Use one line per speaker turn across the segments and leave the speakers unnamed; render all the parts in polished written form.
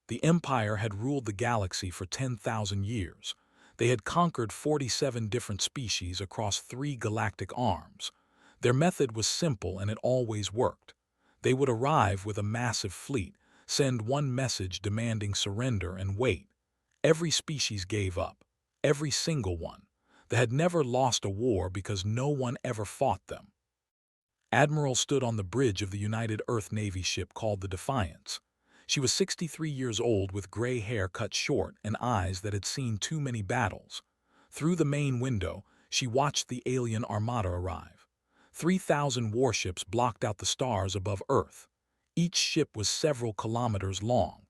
The Empire had ruled the galaxy for 10,000 years. They had conquered 47 different species across 3 galactic arms. Their method was simple and it always worked. They would arrive with a massive fleet, send one message demanding surrender and wait. Every species gave up. Every single one. They had never lost a war because no one ever fought them. Admiral stood on the bridge of the United Earth Navy ship called the Defiance. She was 63 years old with gray hair cut short and eyes that had seen too many battles. Through the main window, she watched the alien armada arrive. 3,000 warships blocked out the stars above Earth. Each ship was several kilometers long.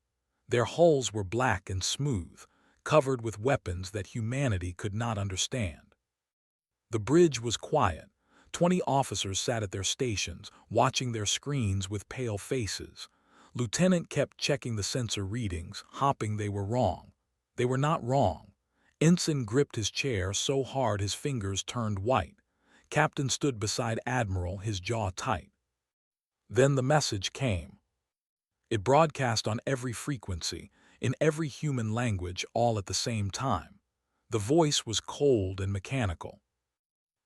Their hulls were black and smooth, covered with weapons that humanity could not understand. The bridge was quiet. 20 officers sat at their stations, watching their screens with pale faces. Lieutenant kept checking the sensor readings, hoping they were wrong. They were not wrong. Ensign gripped his chair so hard his fingers turned white. Captain stood beside Admiral, his jaw tight. Then the message came. It broadcast on every frequency, in every human language, all at the same time. The voice was cold and mechanical.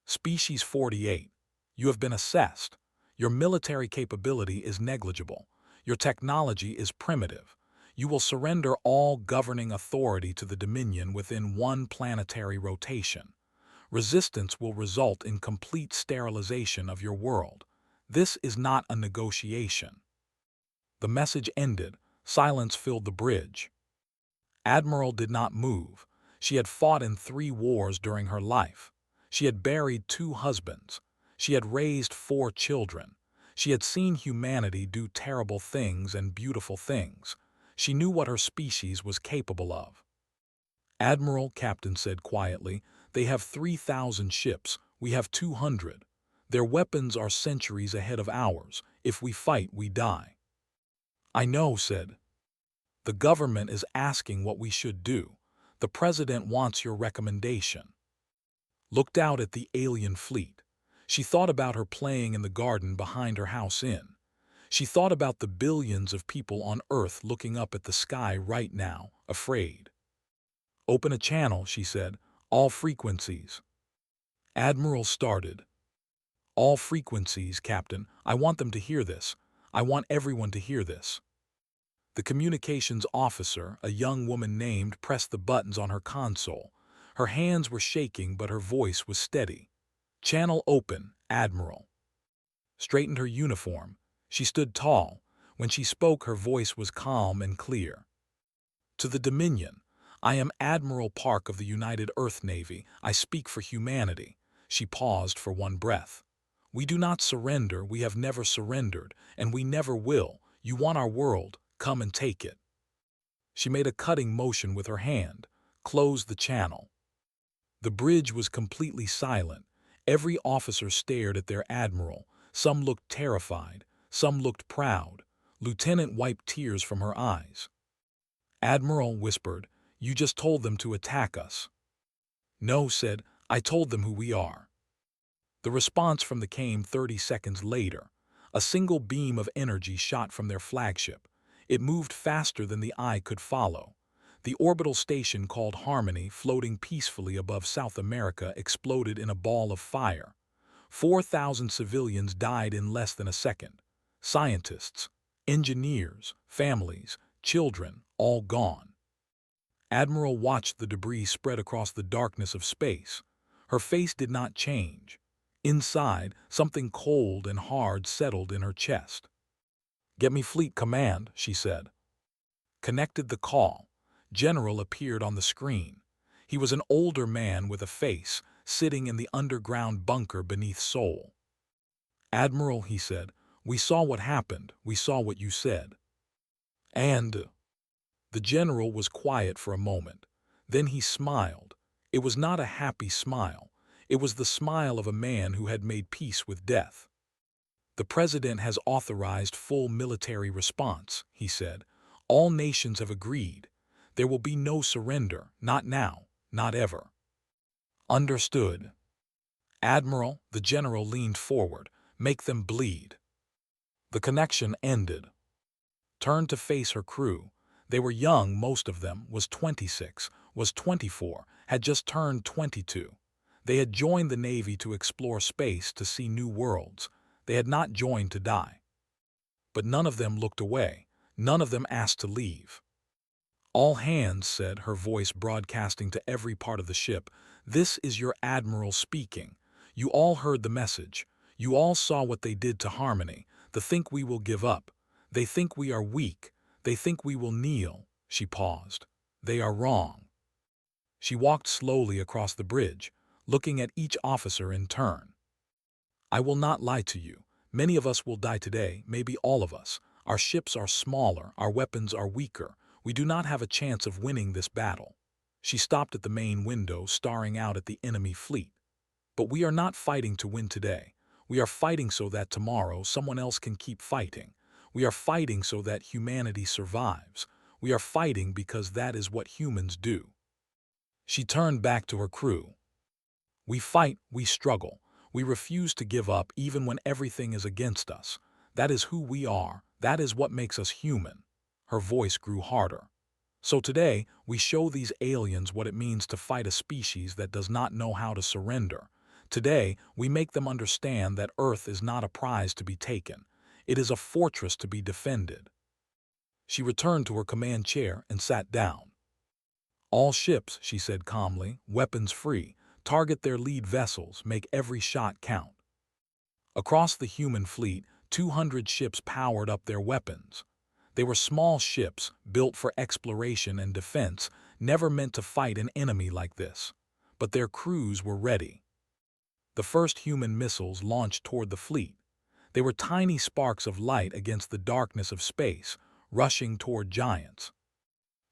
Species 48. You have been assessed. Your military capability is negligible. Your technology is primitive. You will surrender all governing authority to the Dominion within 1 planetary rotation. Resistance will result in complete sterilization of your world. This is not a negotiation. The message ended. Silence filled the bridge. Admiral did not move. She had fought in 3 wars during her life. She had buried 2 husbands. She had raised 4 children. She had seen humanity do terrible things and beautiful things. She knew what her species was capable of. Admiral, Captain said quietly, they have 3,000 ships. We have 200. Their weapons are centuries ahead of ours. If we fight, we die. I know, said. The government is asking what we should do. The president wants your recommendation. Looked out at the alien fleet. She thought about her playing in the garden behind her house inn. She thought about the billions of people on Earth looking up at the sky right now, afraid. Open a channel, she said. All frequencies. Admiral started. All frequencies, Captain. I want them to hear this. I want everyone to hear this. The communications officer, a young woman named, pressed the buttons on her console. Her hands were shaking, but her voice was steady. Channel open, Admiral. Straightened her uniform. She stood tall. When she spoke, her voice was calm and clear. To the Dominion, I am Admiral Park of the United Earth Navy. I speak for humanity. She paused for one breath. We do not surrender. We have never surrendered, and we never will. You want our world. Come and take it. She made a cutting motion with her hand, closed the channel. The bridge was completely silent. Every officer stared at their admiral. Some looked terrified, some looked proud. Lieutenant wiped tears from her eyes. Admiral whispered, You just told them to attack us. No, said, I told them who we are. The response from them came 30 seconds later. A single beam of energy shot from their flagship. It moved faster than the eye could follow. The orbital station called Harmony, floating peacefully above South America, exploded in a ball of fire. 4,000 civilians died in less than a second. Scientists, engineers, families, children, all gone. Admiral watched the debris spread across the darkness of space. Her face did not change. Inside, something cold and hard settled in her chest. Get me Fleet Command, she said. Connected the call. General appeared on the screen. He was an older man with a face, sitting in the underground bunker beneath Seoul. Admiral, he said, we saw what happened. We saw what you said. And the general was quiet for a moment. Then he smiled. It was not a happy smile. It was the smile of a man who had made peace with death. The president has authorized full military response, he said. All nations have agreed. There will be no surrender, not now, not ever. Understood. Admiral, the general leaned forward. Make them bleed. The connection ended. Turned to face her crew. They were young, most of them, was 26, was 24, had just turned 22. They had joined the Navy to explore space, to see new worlds. They had not joined to die. But none of them looked away. None of them asked to leave. "All hands," said, her voice broadcasting to every part of the ship, "this is your admiral speaking. You all heard the message. You all saw what they did to Harmony. They think we will give up. They think we are weak. They think we will kneel." She paused. "They are wrong." She walked slowly across the bridge, looking at each officer in turn. "I will not lie to you. Many of us will die today, maybe all of us. Our ships are smaller, our weapons are weaker. We do not have a chance of winning this battle." She stopped at the main window, staring out at the enemy fleet. "But we are not fighting to win today. We are fighting so that tomorrow someone else can keep fighting. We are fighting so that humanity survives. We are fighting because that is what humans do." She turned back to her crew. "We fight, we struggle. We refuse to give up even when everything is against us. That is who we are. That is what makes us human." Her voice grew harder. "So today, we show these aliens what it means to fight a species that does not know how to surrender. Today, we make them understand that Earth is not a prize to be taken. It is a fortress to be defended." She returned to her command chair and sat down. "All ships," she said calmly, "weapons free. Target their lead vessels, make every shot count." Across the human fleet, 200 ships powered up their weapons. They were small ships, built for exploration and defense, never meant to fight an enemy like this. But their crews were ready. The first human missiles launched toward the fleet. They were tiny sparks of light against the darkness of space, rushing toward giants.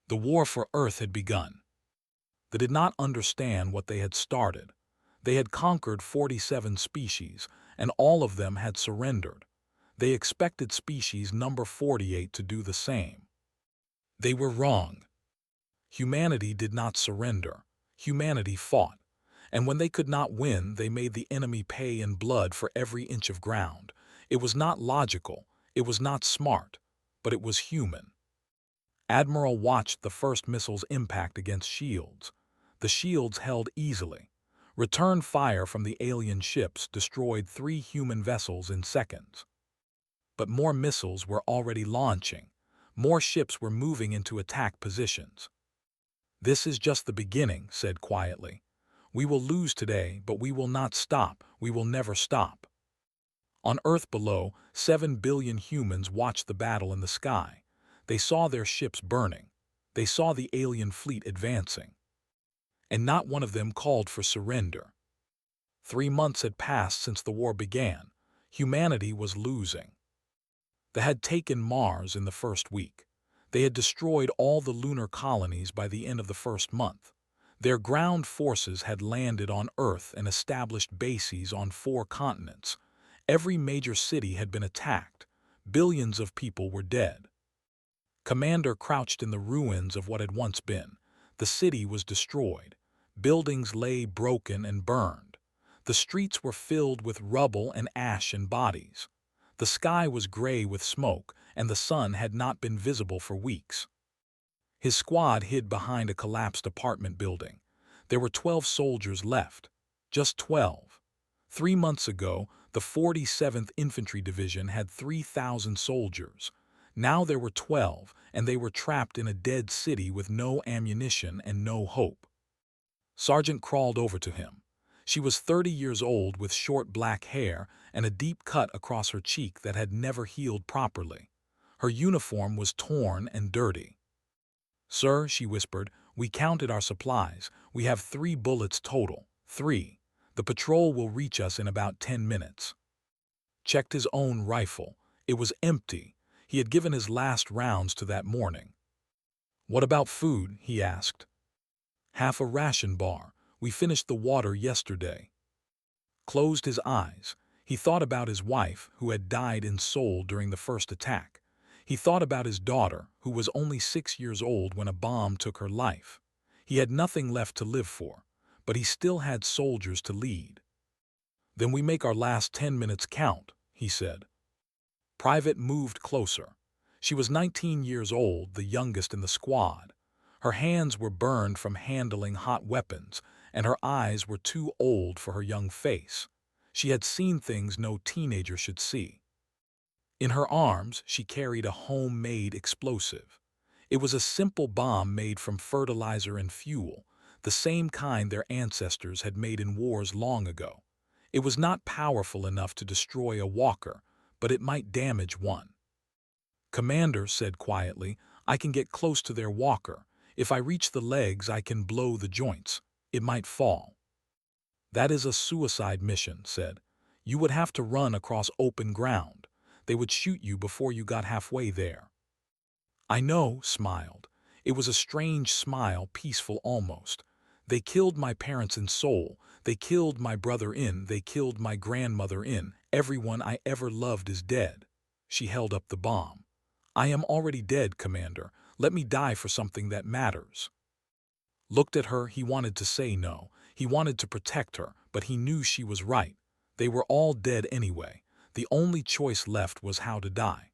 The war for Earth had begun. They did not understand what they had started. They had conquered 47 species, and all of them had surrendered. They expected species number 48 to do the same. They were wrong. Humanity did not surrender. Humanity fought. And when they could not win, they made the enemy pay in blood for every inch of ground. It was not logical. It was not smart. But it was human. Admiral watched the first missiles impact against shields. The shields held easily. Return fire from the alien ships destroyed 3 human vessels in seconds. But more missiles were already launching. More ships were moving into attack positions. "This is just the beginning," said quietly. "We will lose today, but we will not stop. We will never stop." On Earth below, 7 billion humans watched the battle in the sky. They saw their ships burning. They saw the alien fleet advancing. And not one of them called for surrender. 3 months had passed since the war began. Humanity was losing. They had taken Mars in the first week. They had destroyed all the lunar colonies by the end of the first month. Their ground forces had landed on Earth and established bases on 4 continents. Every major city had been attacked. Billions of people were dead. Commander crouched in the ruins of what had once been. The city was destroyed. Buildings lay broken and burned. The streets were filled with rubble and ash and bodies. The sky was gray with smoke, and the sun had not been visible for weeks. His squad hid behind a collapsed apartment building. There were 12 soldiers left. Just 12. 3 months ago, the 47th Infantry Division had 3,000 soldiers. Now there were 12, and they were trapped in a dead city with no ammunition and no hope. Sergeant crawled over to him. She was 30 years old with short black hair and a deep cut across her cheek that had never healed properly. Her uniform was torn and dirty. "Sir," she whispered, "we counted our supplies. We have 3 bullets total. 3. The patrol will reach us in about 10 minutes. Checked his own rifle. It was empty. He had given his last rounds to that morning. "What about food?" he asked. "Half a ration bar. We finished the water yesterday." Closed his eyes. He thought about his wife, who had died in Seoul during the first attack. He thought about his daughter, who was only 6 years old when a bomb took her life. He had nothing left to live for, but he still had soldiers to lead. "Then we make our last 10 minutes count," he said. Private moved closer. She was 19 years old, the youngest in the squad. Her hands were burned from handling hot weapons, and her eyes were too old for her young face. She had seen things no teenager should see. In her arms, she carried a homemade explosive. It was a simple bomb made from fertilizer and fuel, the same kind their ancestors had made in wars long ago. It was not powerful enough to destroy a walker, but it might damage one. Commander said quietly, I can get close to their walker. If I reach the legs, I can blow the joints. It might fall. That is a suicide mission, said. You would have to run across open ground. They would shoot you before you got halfway there. I know, smiled. It was a strange smile, peaceful almost. They killed my parents in Seoul. They killed my brother in. They killed my grandmother in. Everyone I ever loved is dead. She held up the bomb. I am already dead, Commander. Let me die for something that matters. Looked at her, he wanted to say no. He wanted to protect her, but he knew she was right. They were all dead anyway. The only choice left was how to die.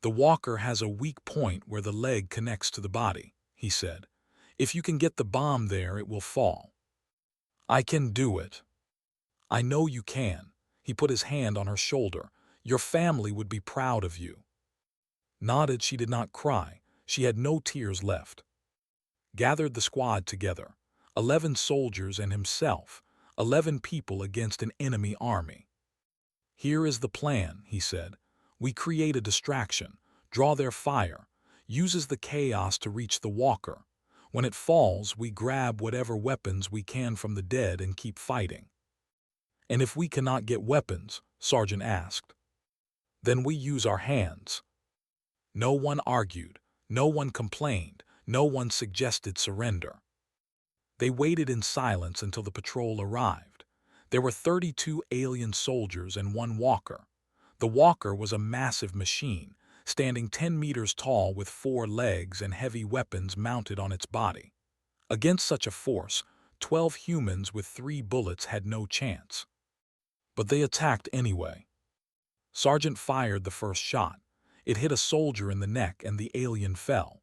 The walker has a weak point where the leg connects to the body, he said. If you can get the bomb there, it will fall. I can do it. I know you can. He put his hand on her shoulder. Your family would be proud of you. Nodded, she did not cry. She had no tears left. Gathered the squad together. 11 soldiers and himself. 11 people against an enemy army. Here is the plan, he said. We create a distraction, draw their fire, uses the chaos to reach the walker. When it falls, we grab whatever weapons we can from the dead and keep fighting. And if we cannot get weapons, Sergeant asked, then we use our hands. No one argued, no one complained, no one suggested surrender. They waited in silence until the patrol arrived. There were 32 alien soldiers and 1 walker. The walker was a massive machine, standing 10 meters tall with 4 legs and heavy weapons mounted on its body. Against such a force, 12 humans with 3 bullets had no chance. But they attacked anyway. Sergeant fired the first shot. It hit a soldier in the neck and the alien fell.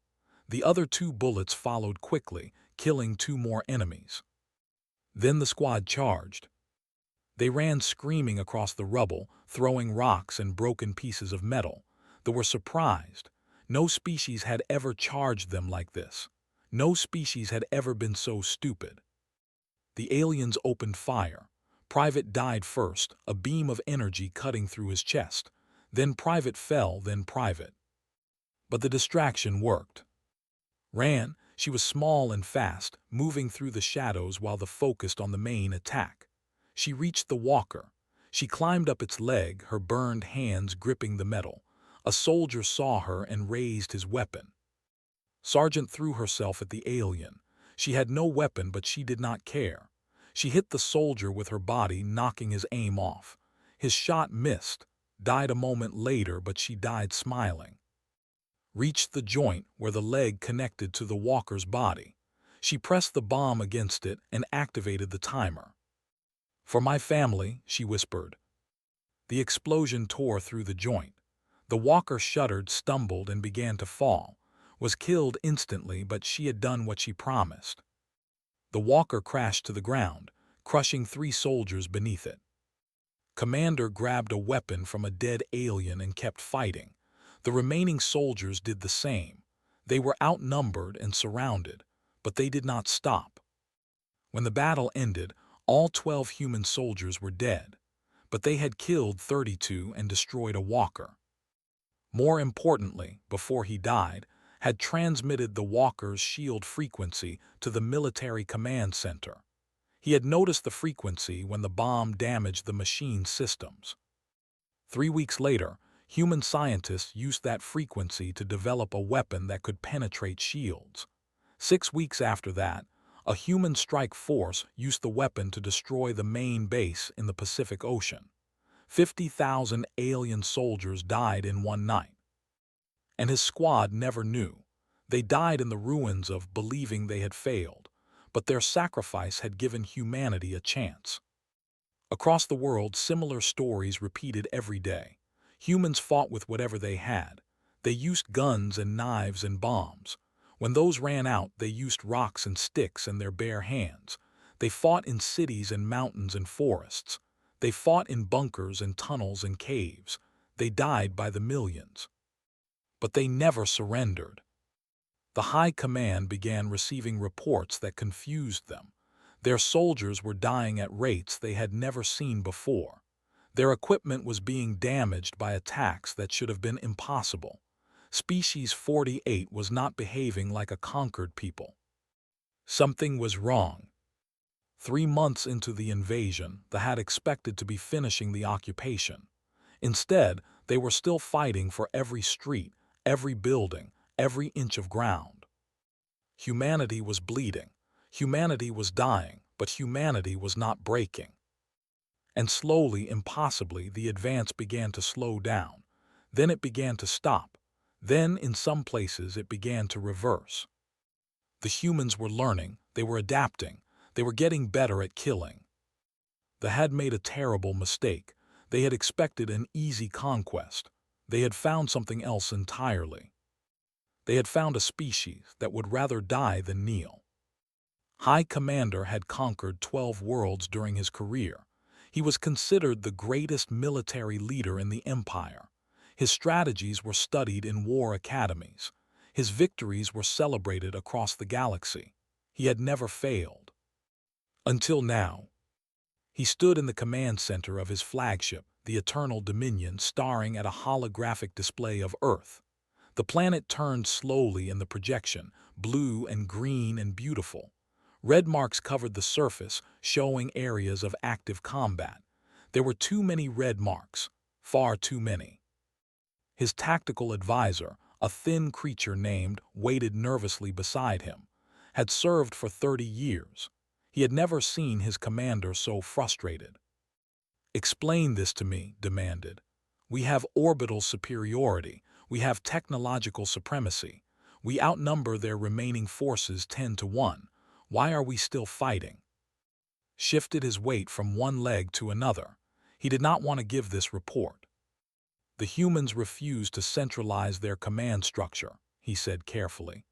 The other 2 bullets followed quickly, killing 2 more enemies. Then the squad charged. They ran screaming across the rubble, throwing rocks and broken pieces of metal. They were surprised. No species had ever charged them like this. No species had ever been so stupid. The aliens opened fire. Private died first, a beam of energy cutting through his chest. Then Private fell, then Private. But the distraction worked. Ran, she was small and fast, moving through the shadows while they focused on the main attack. She reached the walker. She climbed up its leg, her burned hands gripping the metal. A soldier saw her and raised his weapon. Sergeant threw herself at the alien. She had no weapon, but she did not care. She hit the soldier with her body, knocking his aim off. His shot missed, died a moment later, but she died smiling. Reached the joint where the leg connected to the walker's body. She pressed the bomb against it and activated the timer. For my family, she whispered. The explosion tore through the joint. The walker shuddered, stumbled, and began to fall. Was killed instantly, but she had done what she promised. The walker crashed to the ground, crushing 3 soldiers beneath it. Commander grabbed a weapon from a dead alien and kept fighting. The remaining soldiers did the same. They were outnumbered and surrounded, but they did not stop. When the battle ended, all 12 human soldiers were dead, but they had killed 32 and destroyed a walker. More importantly, before he died, had transmitted the walker's shield frequency to the military command center. He had noticed the frequency when the bomb damaged the machine's systems. 3 weeks later, human scientists used that frequency to develop a weapon that could penetrate shields. 6 weeks after that, a human strike force used the weapon to destroy the main base in the Pacific Ocean. 50,000 alien soldiers died in one night. And his squad never knew. They died in the ruins of believing they had failed, but their sacrifice had given humanity a chance. Across the world, similar stories repeated every day. Humans fought with whatever they had. They used guns and knives and bombs. When those ran out, they used rocks and sticks and their bare hands. They fought in cities and mountains and forests. They fought in bunkers and tunnels and caves. They died by the millions. But they never surrendered. The High Command began receiving reports that confused them. Their soldiers were dying at rates they had never seen before. Their equipment was being damaged by attacks that should have been impossible. Species 48 was not behaving like a conquered people. Something was wrong. 3 months into the invasion, they had expected to be finishing the occupation. Instead, they were still fighting for every street, every building, every inch of ground. Humanity was bleeding. Humanity was dying, but humanity was not breaking. And slowly, impossibly, the advance began to slow down. Then it began to stop. Then, in some places, it began to reverse. The humans were learning, they were adapting, they were getting better at killing. They had made a terrible mistake. They had expected an easy conquest. They had found something else entirely. They had found a species that would rather die than kneel. High Commander had conquered 12 worlds during his career. He was considered the greatest military leader in the Empire. His strategies were studied in war academies. His victories were celebrated across the galaxy. He had never failed. Until now. He stood in the command center of his flagship, the Eternal Dominion, staring at a holographic display of Earth. The planet turned slowly in the projection, blue and green and beautiful. Red marks covered the surface, showing areas of active combat. There were too many red marks, far too many. His tactical advisor, a thin creature named, waited nervously beside him. Had served for 30 years. He had never seen his commander so frustrated. "Explain this to me," demanded. "We have orbital superiority. We have technological supremacy. We outnumber their remaining forces 10 to 1. Why are we still fighting?" Shifted his weight from one leg to another. He did not want to give this report. "The humans refuse to centralize their command structure," he said carefully.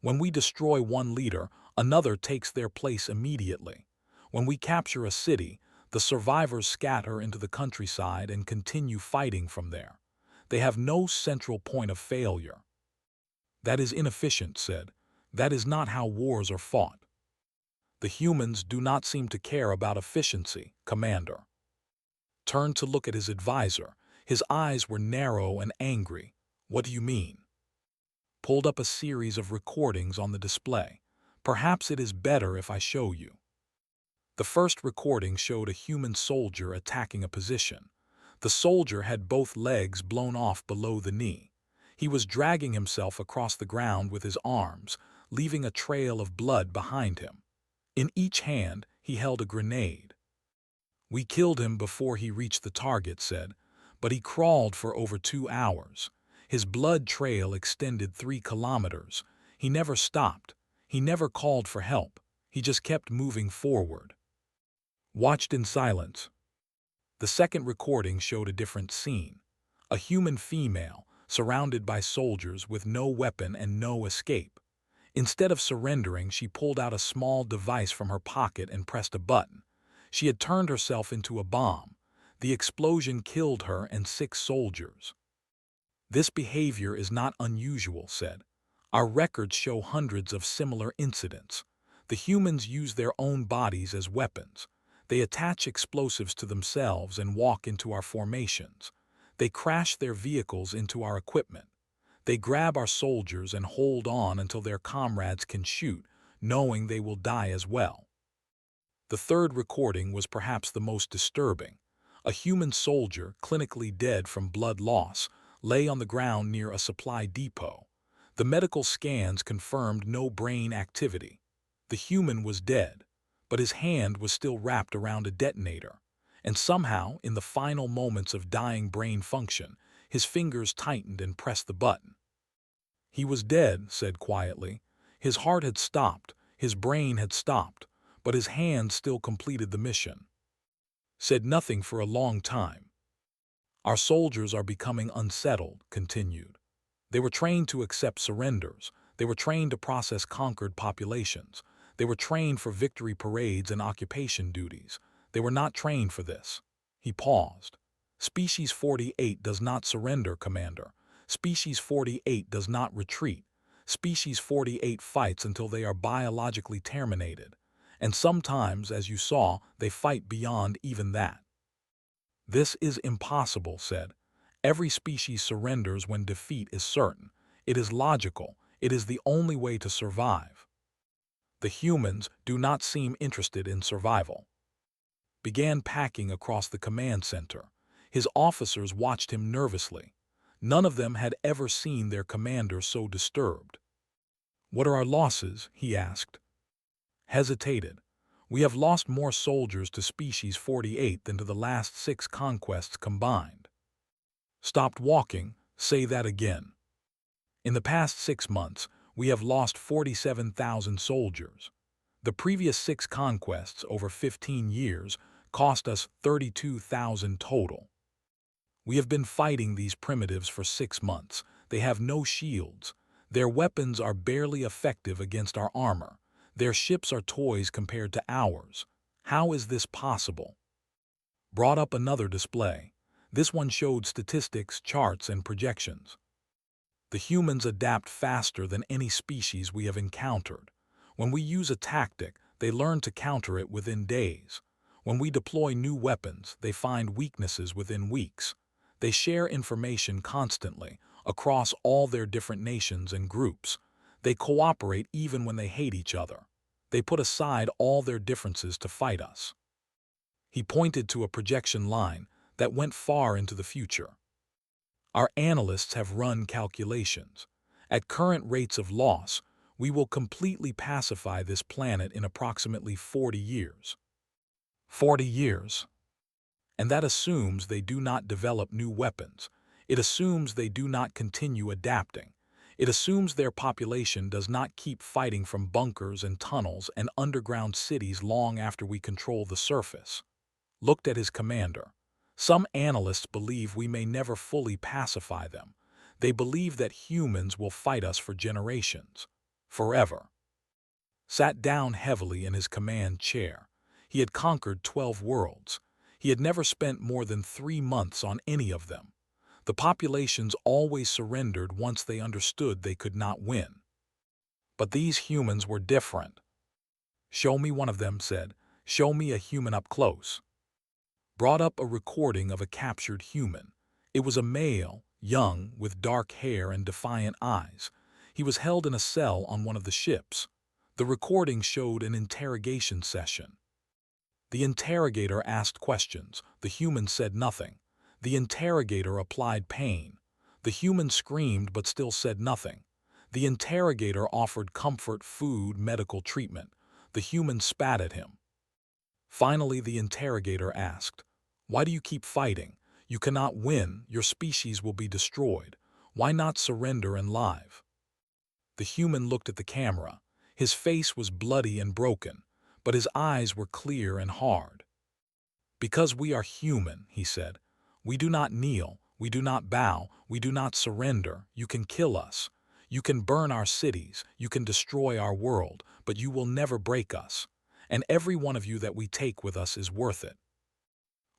"When we destroy one leader, another takes their place immediately. When we capture a city, the survivors scatter into the countryside and continue fighting from there. They have no central point of failure." "That is inefficient," said. "That is not how wars are fought." "The humans do not seem to care about efficiency, Commander." Turned to look at his advisor. His eyes were narrow and angry. "What do you mean?" Pulled up a series of recordings on the display. "Perhaps it is better if I show you." The first recording showed a human soldier attacking a position. The soldier had both legs blown off below the knee. He was dragging himself across the ground with his arms, leaving a trail of blood behind him. In each hand, he held a grenade. "We killed him before he reached the target," said, "but he crawled for over 2 hours. His blood trail extended 3 kilometers. He never stopped. He never called for help. He just kept moving forward." Watched in silence. The second recording showed a different scene. A human female, surrounded by soldiers with no weapon and no escape. Instead of surrendering, she pulled out a small device from her pocket and pressed a button. She had turned herself into a bomb. The explosion killed her and 6 soldiers. "This behavior is not unusual," said. "Our records show hundreds of similar incidents. The humans use their own bodies as weapons. They attach explosives to themselves and walk into our formations. They crash their vehicles into our equipment. They grab our soldiers and hold on until their comrades can shoot, knowing they will die as well." The third recording was perhaps the most disturbing. A human soldier, clinically dead from blood loss, lay on the ground near a supply depot. The medical scans confirmed no brain activity. The human was dead, but his hand was still wrapped around a detonator, and somehow, in the final moments of dying brain function, his fingers tightened and pressed the button. "He was dead," said quietly. "His heart had stopped, his brain had stopped, but his hand still completed the mission." Said nothing for a long time. "Our soldiers are becoming unsettled," continued. They were trained to accept surrenders. They were trained to process conquered populations. They were trained for victory parades and occupation duties. They were not trained for this. He paused. Species 48 does not surrender, Commander. Species 48 does not retreat. Species 48 fights until they are biologically terminated. And sometimes, as you saw, they fight beyond even that. This is impossible, said. Every species surrenders when defeat is certain. It is logical. It is the only way to survive. The humans do not seem interested in survival. Began packing across the command center. His officers watched him nervously. None of them had ever seen their commander so disturbed. What are our losses? He asked. Hesitated. We have lost more soldiers to species 48 than to the last 6 conquests combined. Stopped walking. Say that again. In the past 6 months, we have lost 47,000 soldiers. The previous 6 conquests over 15 years cost us 32,000 total. We have been fighting these primitives for 6 months. They have no shields. Their weapons are barely effective against our armor. Their ships are toys compared to ours. How is this possible? Brought up another display. This one showed statistics, charts, and projections. The humans adapt faster than any species we have encountered. When we use a tactic, they learn to counter it within days. When we deploy new weapons, they find weaknesses within weeks. They share information constantly, across all their different nations and groups. They cooperate even when they hate each other. They put aside all their differences to fight us. He pointed to a projection line that went far into the future. Our analysts have run calculations. At current rates of loss, we will completely pacify this planet in approximately 40 years. 40 years. And that assumes they do not develop new weapons. It assumes they do not continue adapting. It assumes their population does not keep fighting from bunkers and tunnels and underground cities long after we control the surface. Looked at his commander. Some analysts believe we may never fully pacify them. They believe that humans will fight us for generations. Forever. Sat down heavily in his command chair. He had conquered 12 worlds. He had never spent more than 3 months on any of them. The populations always surrendered once they understood they could not win. But these humans were different. Show me one of them, said. Show me a human up close. Brought up a recording of a captured human. It was a male, young, with dark hair and defiant eyes. He was held in a cell on one of the ships. The recording showed an interrogation session. The interrogator asked questions. The human said nothing. The interrogator applied pain. The human screamed but still said nothing. The interrogator offered comfort, food, medical treatment. The human spat at him. Finally, the interrogator asked, "Why do you keep fighting? You cannot win. Your species will be destroyed. Why not surrender and live?" The human looked at the camera. His face was bloody and broken, but his eyes were clear and hard. "Because we are human," he said. "We do not kneel. We do not bow. We do not surrender. You can kill us. You can burn our cities. You can destroy our world, but you will never break us. And every one of you that we take with us is worth it."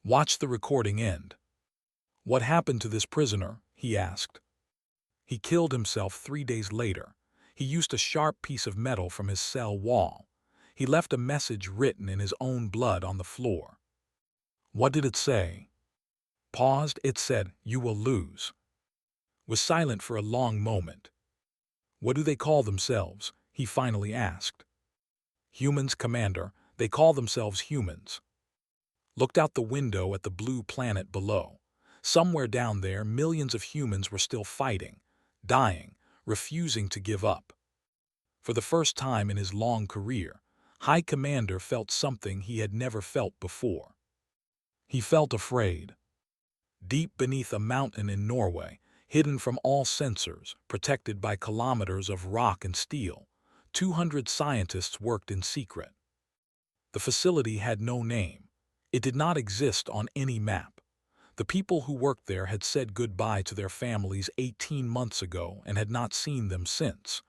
Watch the recording end. "What happened to this prisoner?" he asked. "He killed himself 3 days later. He used a sharp piece of metal from his cell wall. He left a message written in his own blood on the floor." "What did it say?" Paused. "It said, 'You will lose.'" Was silent for a long moment. "What do they call themselves?" he finally asked. "Humans, Commander. They call themselves humans." Looked out the window at the blue planet below. Somewhere down there, millions of humans were still fighting, dying, refusing to give up. For the first time in his long career, High Commander felt something he had never felt before. He felt afraid. Deep beneath a mountain in Norway, hidden from all sensors, protected by kilometers of rock and steel, 200 scientists worked in secret. The facility had no name. It did not exist on any map. The people who worked there had said goodbye to their families 18 months ago and had not seen them since.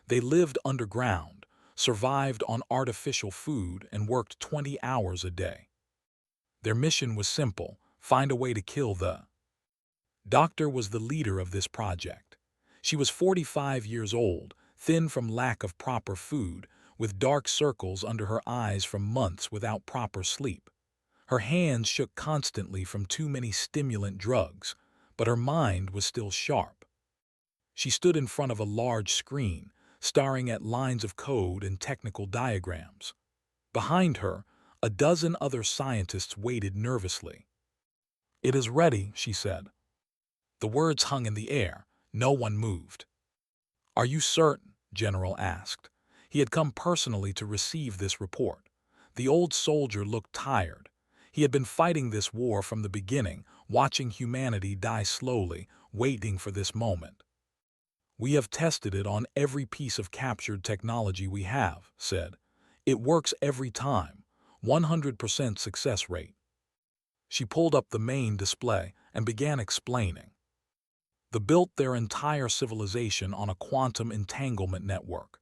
They lived underground, survived on artificial food, and worked 20 hours a day. Their mission was simple: find a way to kill the Doctor was the leader of this project. She was 45 years old, thin from lack of proper food, with dark circles under her eyes from months without proper sleep. Her hands shook constantly from too many stimulant drugs, but her mind was still sharp. She stood in front of a large screen, staring at lines of code and technical diagrams. Behind her, a dozen other scientists waited nervously. "It is ready," she said. The words hung in the air. No one moved. "Are you certain?" General asked. He had come personally to receive this report. The old soldier looked tired. He had been fighting this war from the beginning, watching humanity die slowly, waiting for this moment. "We have tested it on every piece of captured technology we have," said. "It works every time. 100% success rate." She pulled up the main display and began explaining. They built their entire civilization on a quantum entanglement network.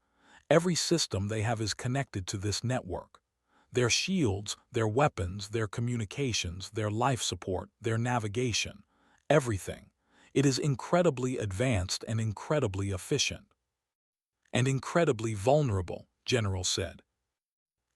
Every system they have is connected to this network. Their shields, their weapons, their communications, their life support, their navigation, everything. It is incredibly advanced and incredibly efficient. "And incredibly vulnerable," General said.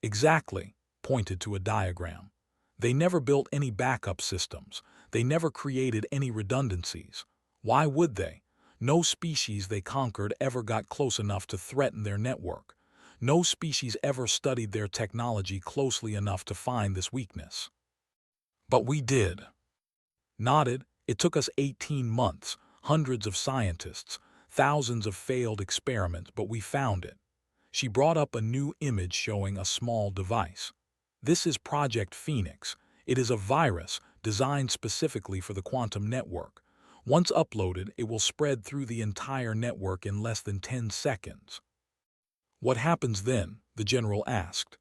"Exactly," pointed to a diagram. "They never built any backup systems. They never created any redundancies. Why would they? No species they conquered ever got close enough to threaten their network. No species ever studied their technology closely enough to find this weakness. But we did." Nodded. "It took us 18 months, hundreds of scientists, thousands of failed experiments, but we found it." She brought up a new image showing a small device. "This is Project Phoenix. It is a virus designed specifically for the quantum network. Once uploaded, it will spread through the entire network in less than 10 seconds. "What happens then?" the general asked.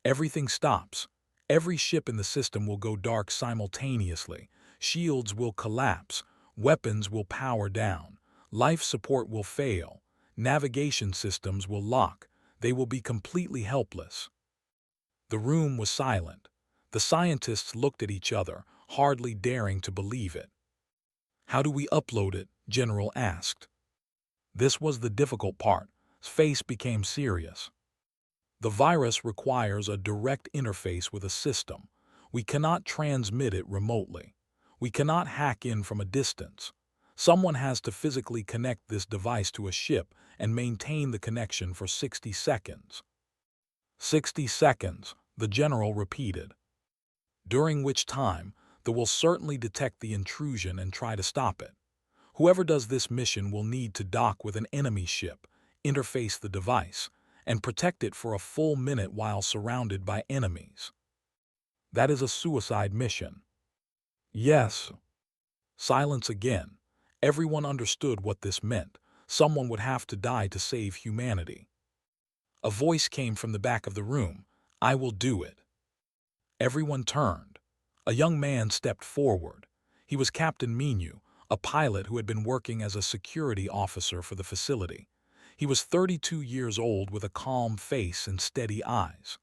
"Everything stops. Every ship in the system will go dark simultaneously. Shields will collapse. Weapons will power down. Life support will fail. Navigation systems will lock. They will be completely helpless." The room was silent. The scientists looked at each other, hardly daring to believe it. "How do we upload it?" General asked. This was the difficult part. His face became serious. "The virus requires a direct interface with a system. We cannot transmit it remotely. We cannot hack in from a distance. Someone has to physically connect this device to a ship and maintain the connection for 60 seconds. 60 seconds, the general repeated. "During which time, they will certainly detect the intrusion and try to stop it. Whoever does this mission will need to dock with an enemy ship, interface the device, and protect it for a full minute while surrounded by enemies. That is a suicide mission." "Yes." Silence again. Everyone understood what this meant. Someone would have to die to save humanity. A voice came from the back of the room. "I will do it." Everyone turned. A young man stepped forward. He was Captain Minu, a pilot who had been working as a security officer for the facility. He was 32 years old with a calm face and steady eyes.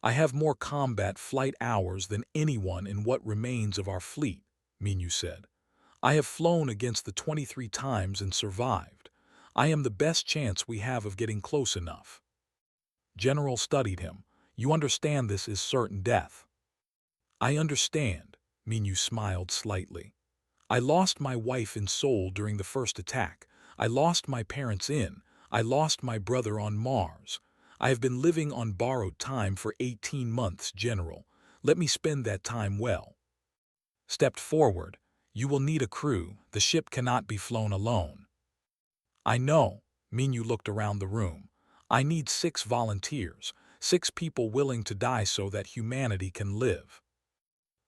"I have more combat flight hours than anyone in what remains of our fleet," Minu said. "I have flown against the 23 times and survived. I am the best chance we have of getting close enough." General studied him. "You understand this is certain death?" "I understand," Minu smiled slightly. "I lost my wife in Seoul during the first attack. I lost my parents I lost my brother on Mars. I have been living on borrowed time for 18 months, General. Let me spend that time well." Stepped forward. "You will need a crew. The ship cannot be flown alone." "I know." Minu looked around the room. "I need 6 volunteers, 6 people willing to die so that humanity can live."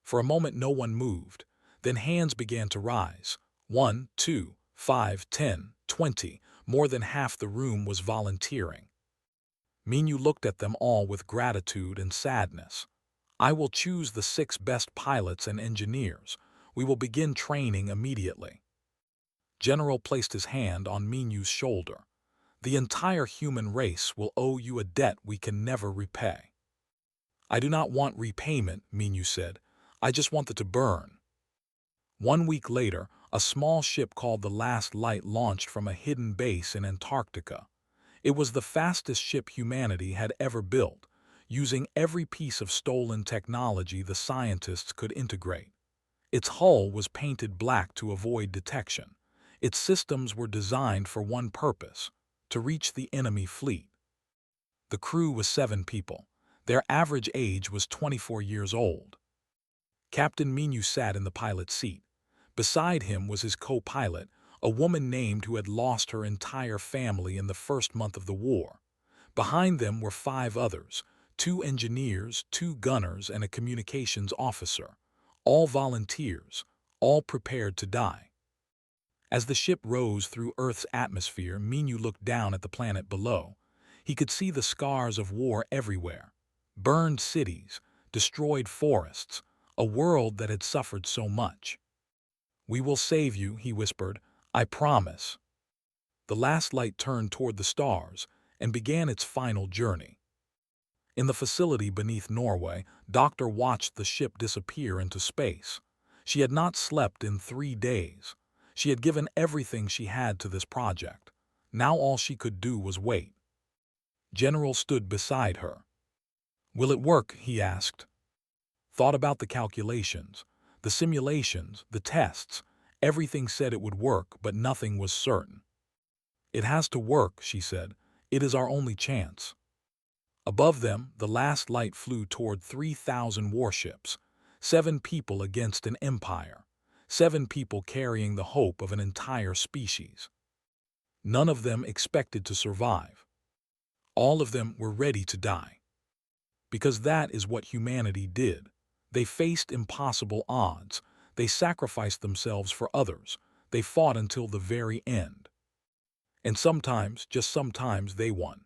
For a moment no one moved. Then hands began to rise. 1, 2, 5, 10, 20. More than half the room was volunteering. Minu looked at them all with gratitude and sadness. I will choose the 6 best pilots and engineers. We will begin training immediately. General placed his hand on Minyu's shoulder. The entire human race will owe you a debt we can never repay. I do not want repayment, Minyu said. I just want it to burn. 1 week later, a small ship called the Last Light launched from a hidden base in Antarctica. It was the fastest ship humanity had ever built, using every piece of stolen technology the scientists could integrate. Its hull was painted black to avoid detection. Its systems were designed for one purpose: to reach the enemy fleet. The crew was 7 people. Their average age was 24 years old. Captain Minyu sat in the pilot's seat. Beside him was his co-pilot, a woman named who had lost her entire family in the first month of the war. Behind them were 5 others, 2 engineers, 2 gunners, and a communications officer, all volunteers, all prepared to die. As the ship rose through Earth's atmosphere, Minyu looked down at the planet below. He could see the scars of war everywhere: burned cities, destroyed forests, a world that had suffered so much. "We will save you," he whispered. "I promise." The last light turned toward the stars and began its final journey. In the facility beneath Norway, Doctor watched the ship disappear into space. She had not slept in 3 days. She had given everything she had to this project. Now all she could do was wait. General stood beside her. "Will it work?" he asked. Thought about the calculations, the simulations, the tests. Everything said it would work, but nothing was certain. "It has to work," she said. "It is our only chance." Above them, the last light flew toward 3,000 warships, 7 people against an empire, 7 people carrying the hope of an entire species. None of them expected to survive. All of them were ready to die. Because that is what humanity did. They faced impossible odds. They sacrificed themselves for others. They fought until the very end. And sometimes, just sometimes, they won.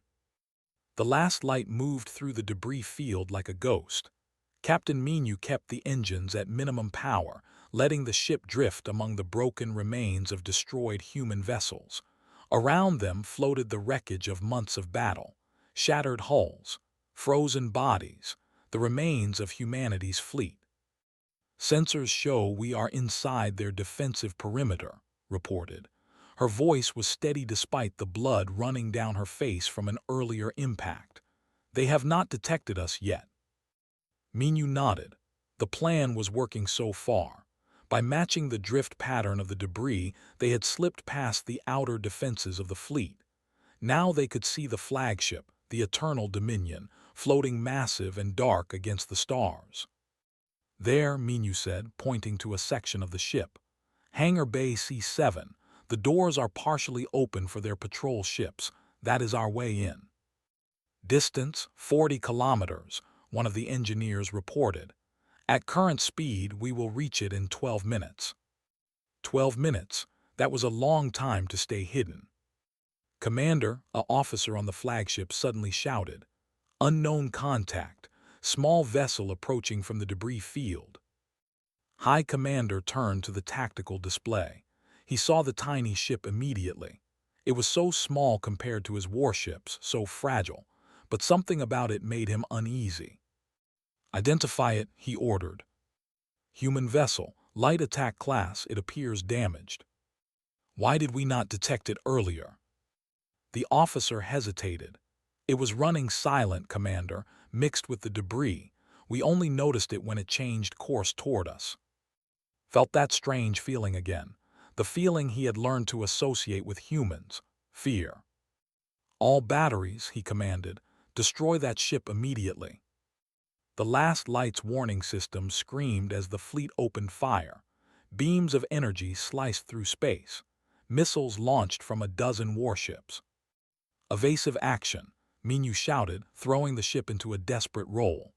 The last light moved through the debris field like a ghost. Captain Minyu kept the engines at minimum power, letting the ship drift among the broken remains of destroyed human vessels. Around them floated the wreckage of months of battle, shattered hulls, frozen bodies, the remains of humanity's fleet. "Sensors show we are inside their defensive perimeter," reported. Her voice was steady despite the blood running down her face from an earlier impact. "They have not detected us yet." Minyu nodded. The plan was working so far. By matching the drift pattern of the debris, they had slipped past the outer defenses of the fleet. Now they could see the flagship, the Eternal Dominion, floating massive and dark against the stars. "There," Minyu said, pointing to a section of the ship. "Hangar Bay C7. The doors are partially open for their patrol ships. That is our way in." "Distance, 40 kilometers," one of the engineers reported. "At current speed, we will reach it in 12 minutes. 12 minutes. That was a long time to stay hidden. "Commander," an officer on the flagship suddenly shouted. "Unknown contact. Small vessel approaching from the debris field." High Commander turned to the tactical display. He saw the tiny ship immediately. It was so small compared to his warships, so fragile, but something about it made him uneasy. "Identify it," he ordered. "Human vessel, light attack class, it appears damaged." "Why did we not detect it earlier?" The officer hesitated. "It was running silent, Commander, mixed with the debris. We only noticed it when it changed course toward us." Felt that strange feeling again, the feeling he had learned to associate with humans: fear. "All batteries," he commanded. "Destroy that ship immediately." The last light's warning system screamed as the fleet opened fire. Beams of energy sliced through space. Missiles launched from a dozen warships. "Evasive action," Minyu shouted, throwing the ship into a desperate roll.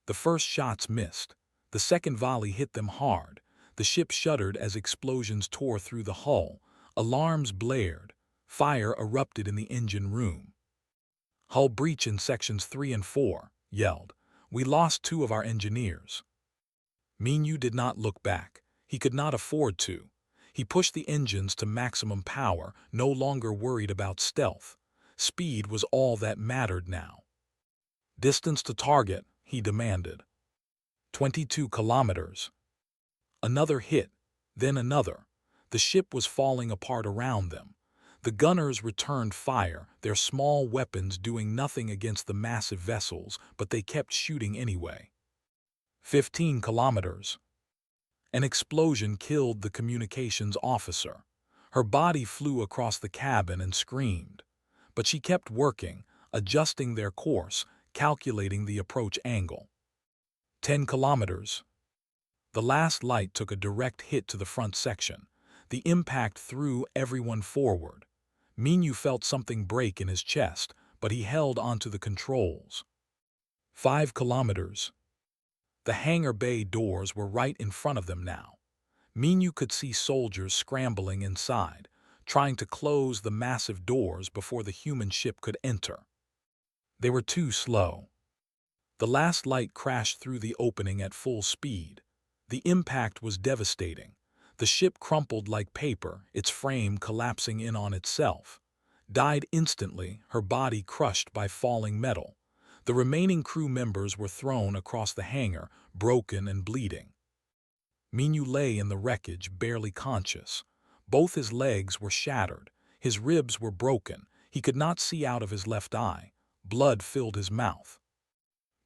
The first shots missed. The second volley hit them hard. The ship shuddered as explosions tore through the hull. Alarms blared. Fire erupted in the engine room. "Hull breach in sections 3 and 4, yelled. We lost 2 of our engineers. Minyu did not look back. He could not afford to. He pushed the engines to maximum power, no longer worried about stealth. Speed was all that mattered now. Distance to target, he demanded. 22 kilometers. Another hit, then another. The ship was falling apart around them. The gunners returned fire, their small weapons doing nothing against the massive vessels, but they kept shooting anyway. 15 kilometers. An explosion killed the communications officer. Her body flew across the cabin and screamed. But she kept working, adjusting their course, calculating the approach angle. 10 kilometers. The last light took a direct hit to the front section. The impact threw everyone forward. Minyu felt something break in his chest, but he held onto the controls. 5 kilometers. The hangar bay doors were right in front of them now. Minyu could see soldiers scrambling inside, trying to close the massive doors before the human ship could enter. They were too slow. The last light crashed through the opening at full speed. The impact was devastating. The ship crumpled like paper, its frame collapsing in on itself. Died instantly, her body crushed by falling metal. The remaining crew members were thrown across the hangar, broken and bleeding. Minyu lay in the wreckage, barely conscious. Both his legs were shattered. His ribs were broken. He could not see out of his left eye. Blood filled his mouth.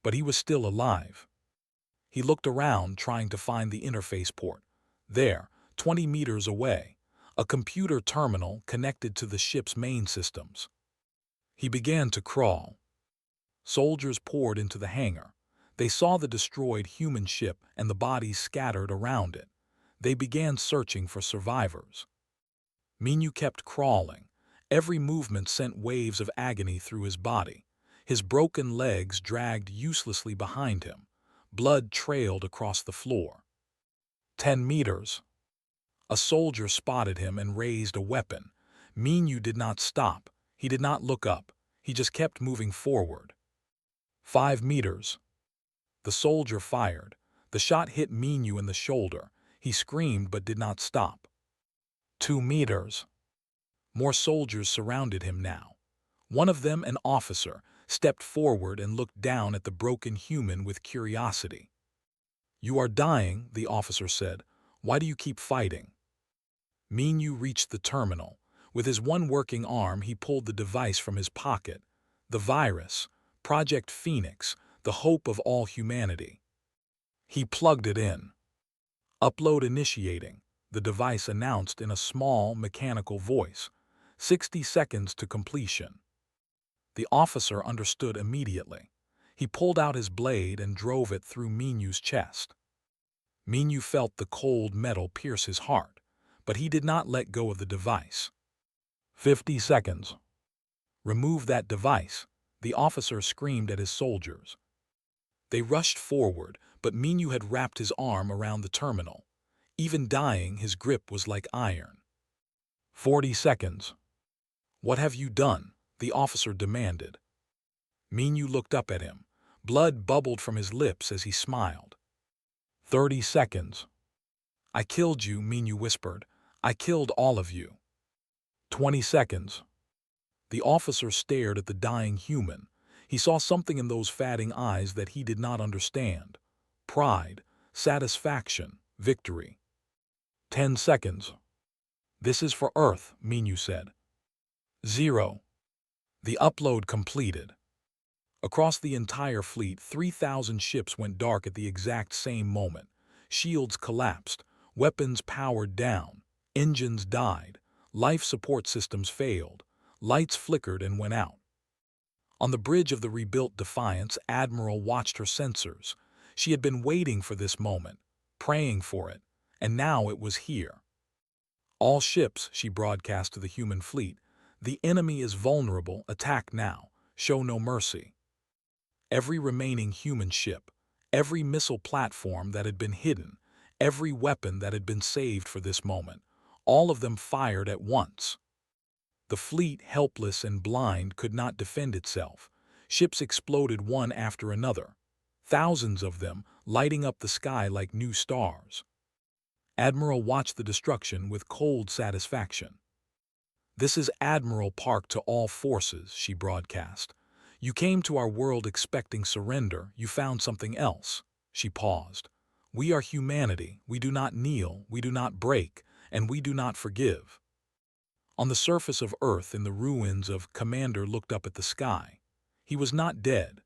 But he was still alive. He looked around, trying to find the interface port. There, 20 meters away, a computer terminal connected to the ship's main systems. He began to crawl. Soldiers poured into the hangar. They saw the destroyed human ship and the bodies scattered around it. They began searching for survivors. Minyu kept crawling. Every movement sent waves of agony through his body. His broken legs dragged uselessly behind him. Blood trailed across the floor. 10 meters. A soldier spotted him and raised a weapon. Minyu did not stop. He did not look up. He just kept moving forward. 5 meters. The soldier fired. The shot hit Minyu in the shoulder. He screamed but did not stop. 2 meters. More soldiers surrounded him now. One of them, an officer, stepped forward and looked down at the broken human with curiosity. "You are dying," the officer said. "Why do you keep fighting?" Minyu reached the terminal. With his one working arm, he pulled the device from his pocket. The virus, Project Phoenix, the hope of all humanity. He plugged it in. "Upload initiating," the device announced in a small, mechanical voice. 60 seconds to completion. The officer understood immediately. He pulled out his blade and drove it through Minyu's chest. Minyu felt the cold metal pierce his heart, but he did not let go of the device. 50 seconds. "Remove that device," the officer screamed at his soldiers. They rushed forward, but Minyu had wrapped his arm around the terminal. Even dying, his grip was like iron. 40 seconds. "What have you done?" the officer demanded. Minyu looked up at him. Blood bubbled from his lips as he smiled. 30 seconds. "I killed you," Minyu whispered. "I killed all of you." 20 seconds. The officer stared at the dying human. He saw something in those fatting eyes that he did not understand. Pride, satisfaction, victory. 10 seconds. "This is for Earth," Minyu said. 0. The upload completed. Across the entire fleet, 3,000 ships went dark at the exact same moment. Shields collapsed, weapons powered down, engines died, life support systems failed, lights flickered and went out. On the bridge of the rebuilt Defiance, Admiral watched her sensors. She had been waiting for this moment, praying for it, and now it was here. "All ships," she broadcast to the human fleet, "the enemy is vulnerable, attack now, show no mercy." Every remaining human ship, every missile platform that had been hidden, every weapon that had been saved for this moment, all of them fired at once. The fleet, helpless and blind, could not defend itself. Ships exploded one after another. thousands of them lighting up the sky like new stars. Admiral watched the destruction with cold satisfaction. "This is Admiral Park to all forces," she broadcast. "You came to our world expecting surrender, you found something else." She paused. "We are humanity, we do not kneel, we do not break, and we do not forgive." On the surface of Earth, in the ruins of Commander looked up at the sky. He was not dead.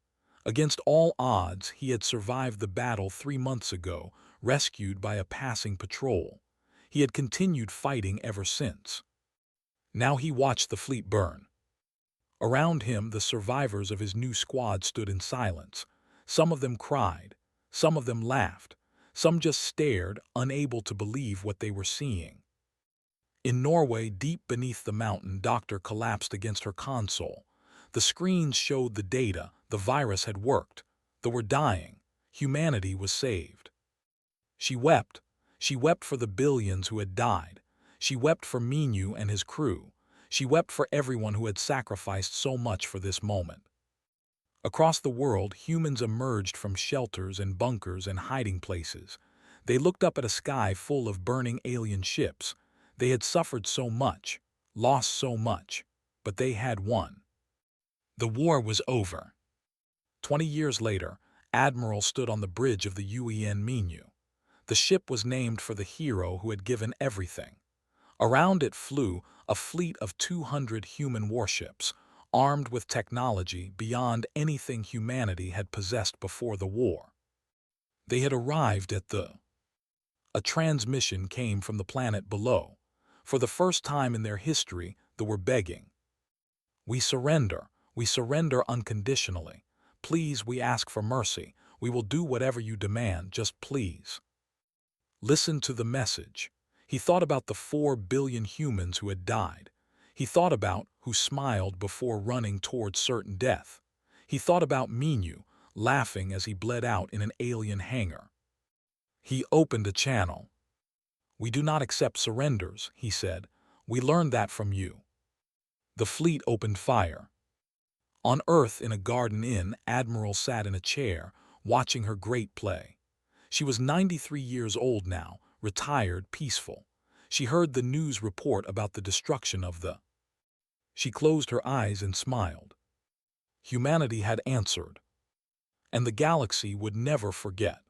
Against all odds, he had survived the battle 3 months ago, rescued by a passing patrol. He had continued fighting ever since. Now he watched the fleet burn. Around him, the survivors of his new squad stood in silence. Some of them cried, some of them laughed, some just stared, unable to believe what they were seeing. In Norway, deep beneath the mountain, Doctor collapsed against her console. The screens showed the data, the virus had worked. They were dying. Humanity was saved. She wept. She wept for the billions who had died. She wept for Minu and his crew. She wept for everyone who had sacrificed so much for this moment. Across the world, humans emerged from shelters and bunkers and hiding places. They looked up at a sky full of burning alien ships. They had suffered so much, lost so much, but they had won. The war was over. 20 years later, Admiral stood on the bridge of the UN Minu. The ship was named for the hero who had given everything. Around it flew a fleet of 200 human warships, armed with technology beyond anything humanity had possessed before the war. They had arrived at the... A transmission came from the planet below. For the first time in their history, they were begging. We surrender unconditionally. Please, we ask for mercy. We will do whatever you demand, just please." Listen to the message. He thought about the 4 billion humans who had died. He thought about who smiled before running toward certain death. He thought about Minu, laughing as he bled out in an alien hangar. He opened a channel. "We do not accept surrenders," he said. "We learned that from you." The fleet opened fire. On Earth, in a garden inn, Admiral sat in a chair, watching her great play. She was 93 years old now, retired, peaceful. She heard the news report about the destruction of the... She closed her eyes and smiled. Humanity had answered, and the galaxy would never forget.